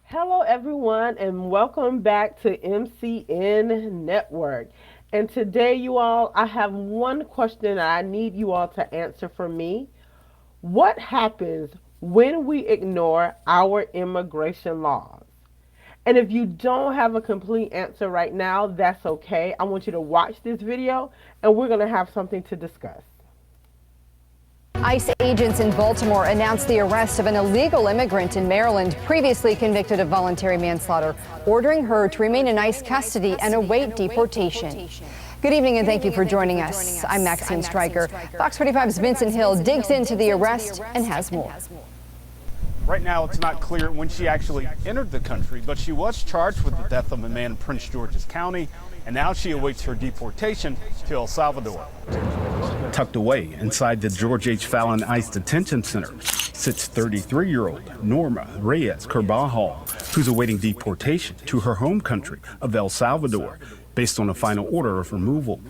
Hello, everyone, and welcome back to MCN Network. And today, you all, I have one question that I need you all to answer for me. What happens when we ignore our immigration laws? And if you don't have a complete answer right now, that's okay. I want you to watch this video, and we're going to have something to discuss. ICE agents in Baltimore announced the arrest of an illegal immigrant in Maryland, previously convicted of voluntary manslaughter, ordering her to remain in ICE custody and await deportation. Good evening and thank you for joining us. I'm Maxine Stryker. Fox 45's Vincent Hill digs into the arrest and has more. Right now, it's not clear when she actually entered the country, but she was charged with the death of a man in Prince George's County, and now she awaits her deportation to El Salvador. Tucked away inside the George H. Fallon ICE Detention Center sits 33-year-old Norma Reyes Carbajal, who's awaiting deportation to her home country of El Salvador based on a final order of removal.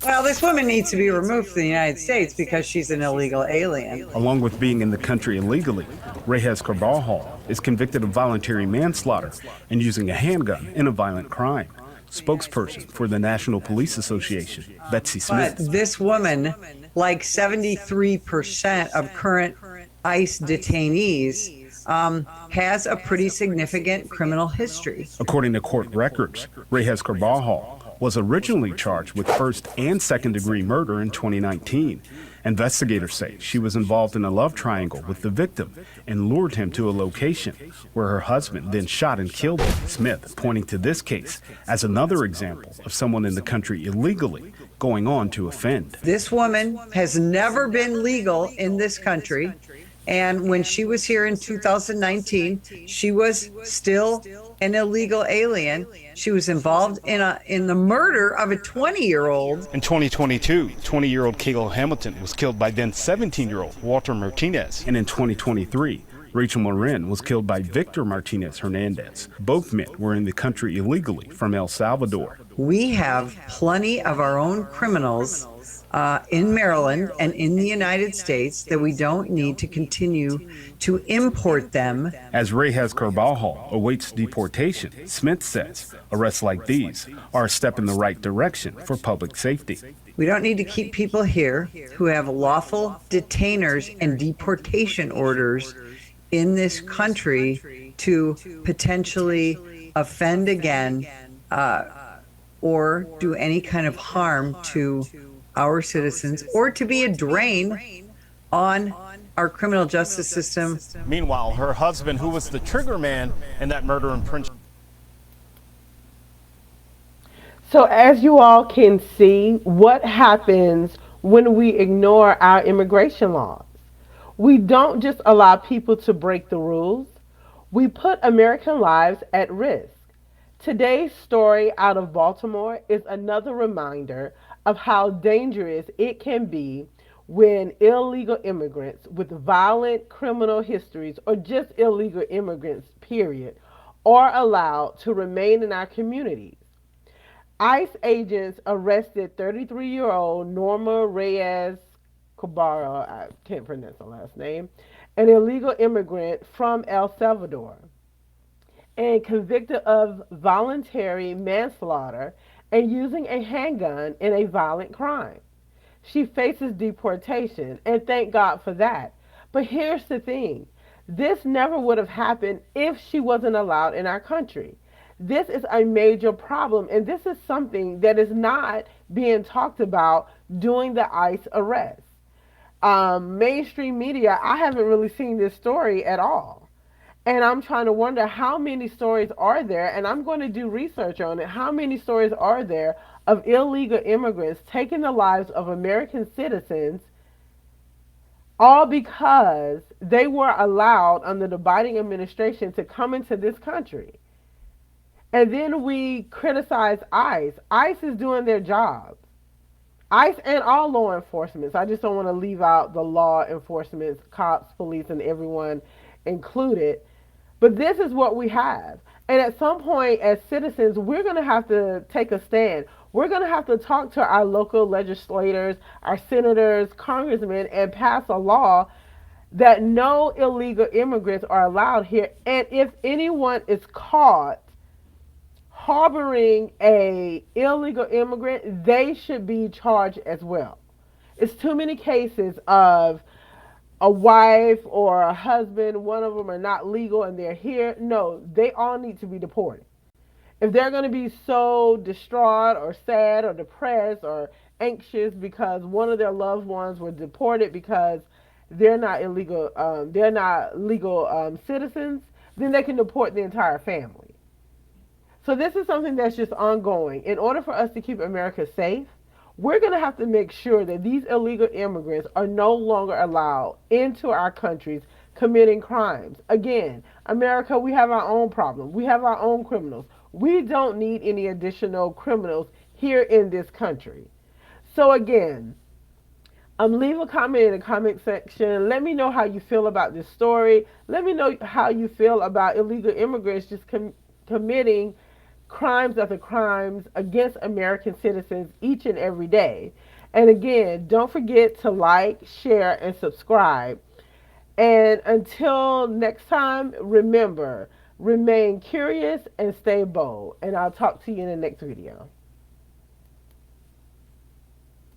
Well, this woman needs to be removed from the United States because she's an illegal alien. Along with being in the country illegally, Reyes Carbajal is convicted of voluntary manslaughter and using a handgun in a violent crime. Spokesperson for the National Police Association, Betsy Smith. But this woman, like 73% of current ICE detainees, has a pretty significant criminal history. According to court records, Reyes Carbajal was originally charged with first and second degree murder in 2019. Investigators say she was involved in a love triangle with the victim and lured him to a location where her husband then shot and killed him. Smith pointing to this case as another example of someone in the country illegally going on to offend. This woman has never been legal in this country. And when she was here in 2019, she was still an illegal alien. She was involved in the murder of a 20-year-old. In 2022, 20-year-old Kayla Hamilton was killed by then 17-year-old Walter Martinez. And in 2023, Rachel Marin was killed by Victor Martinez Hernandez. Both men were in the country illegally from El Salvador. We have plenty of our own criminals in Maryland and in the United States that we don't need to continue to import them. As Reyes Carbajal awaits deportation, Smith says arrests like these are a step in the right direction for public safety. We don't need to keep people here who have lawful detainers and deportation orders in this country to potentially offend again or do any kind of harm to our citizens, or to be a drain on our criminal justice system. Meanwhile, her husband, who was the trigger man in that murder in Prince. So, as you all can see, what happens when we ignore our immigration laws? We don't just allow people to break the rules, we put American lives at risk. Today's story out of Baltimore is another reminder of how dangerous it can be when illegal immigrants with violent criminal histories or just illegal immigrants, period, are allowed to remain in our communities. ICE agents arrested 33-year-old Norma Reyes Cabara, I can't pronounce her last name, an illegal immigrant from El Salvador, and convicted of voluntary manslaughter and using a handgun in a violent crime. She faces deportation, and thank God for that. But here's the thing. This never would have happened if she wasn't allowed in our country. This is a major problem, and this is something that is not being talked about during the ICE arrest. Mainstream media, I haven't really seen this story at all. And I'm trying to wonder how many stories are there, and I'm going to do research on it. How many stories are there of illegal immigrants taking the lives of American citizens all because they were allowed under the Biden administration to come into this country? And then we criticize ICE. ICE is doing their job. ICE and all law enforcement. I just don't want to leave out the law enforcement, cops, police, and everyone included. But this is what we have. And at some point, as citizens, we're going to have to take a stand. We're going to have to talk to our local legislators, our senators, congressmen, and pass a law that no illegal immigrants are allowed here. And if anyone is caught harboring a illegal immigrant, they should be charged as well. It's too many cases of a wife or a husband, one of them are not legal and they're here. No, they all need to be deported. If they're going to be so distraught or sad or depressed or anxious because one of their loved ones were deported because they're not legal citizens, then they can deport the entire family. So this is something that's just ongoing. In order for us to keep America safe, we're going to have to make sure that these illegal immigrants are no longer allowed into our countries committing crimes. Again, America, we have our own problems. We have our own criminals. We don't need any additional criminals here in this country. So again, leave a comment in the comment section. Let me know how you feel about this story. Let me know how you feel about illegal immigrants just committing crimes after crimes against American citizens each and every day. And again, don't forget to like, share, and subscribe. And until next time, remember, remain curious and stay bold. And I'll talk to you in the next video.